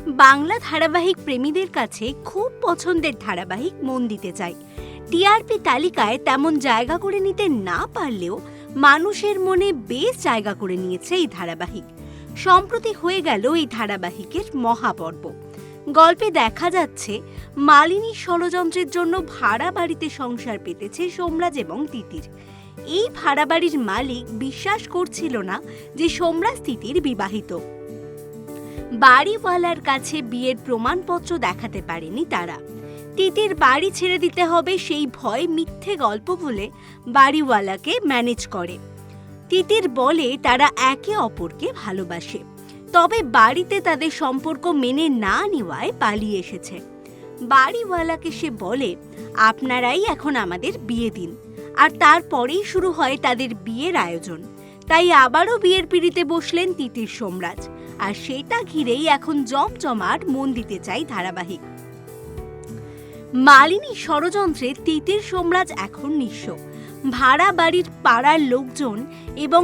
বাংলা ধারাবাহিক প্রেমীদের কাছে খুব পছন্দের ধারাবাহিক মন দিতে চাই। টিআরপি তালিকায় তেমন জায়গা করে নিতে না পারলেও মানুষের মনে বেশ জায়গা করে নিয়েছে এই ধারাবাহিক। সম্প্রতি হয়ে গেল এই ধারাবাহিকের মহাপর্ব। গল্পে দেখা যাচ্ছে মালিনীর ষড়যন্ত্রের জন্য ভাড়া বাড়িতে সংসার পেতেছে সোমরাজ এবং তিতির। এই ভাড়া বাড়ির মালিক বিশ্বাস করছিল না যে সোমরাজ তিতির বিবাহিত। বাড়িওয়ালার কাছে বিয়ের প্রমাণপত্র দেখাতে পারেনি তারা। তিতির বাড়ি ছেড়ে দিতে হবে সেই ভয় মিথ্যে গল্প বলে বাড়িওয়ালাকে ম্যানেজ করে। তিতির বলে তারা একে অপরকে ভালোবাসে, তবে বাড়িতে তাদের সম্পর্ক মেনে না নেওয়ায় পালিয়ে এসেছে। বাড়িওয়ালাকে সে বলে, আপনারাই এখন আমাদের বিয়ে দিন। আর তারপরেই শুরু হয় তাদের বিয়ের আয়োজন। তাই আবারও বিয়ের পিঁড়িতে বসলেন তিতির সোমরাজ, আর সেটা ঘিরেই এখন জমজমাট মন দিতে চাই ধারাবাহিক। মালিনী ষড়যন্ত্রে তিতির সোমরাজ এখন নিঃস্ব। ভাড়া বাড়ির পাড়ার লোকজন এবং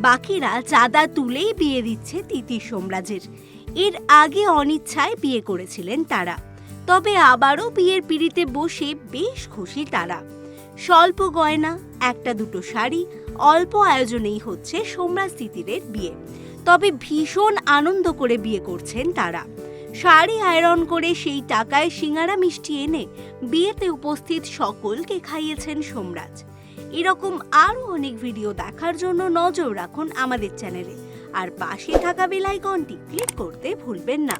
বাকিরা চাঁদা তুলেই বিয়ে দিচ্ছে তিতির সোমরাজের। এর আগে অনিচ্ছায় বিয়ে করেছিলেন তারা, তবে আবারও বিয়ের পিঁড়িতে বসে বেশ খুশি তারা। স্বল্প গয়না, একটা দুটো শাড়ি, অল্প আয়োজনেই হচ্ছে সোমরাজ তিতিরের বিয়ে। তবে ভীষণ আনন্দ করে বিয়ে করছেন তারা। শাড়ি আয়রন করে সেই টাকায় সিঙ্গারা মিষ্টি এনে বিয়েতে উপস্থিত সকলকে খাইয়েছেন সোমরাজ। এরকম আরও অনেক ভিডিও দেখার জন্য নজর রাখুন আমাদের চ্যানেলে, আর পাশে থাকা বেল আইকনটি ক্লিক করতে ভুলবেন না।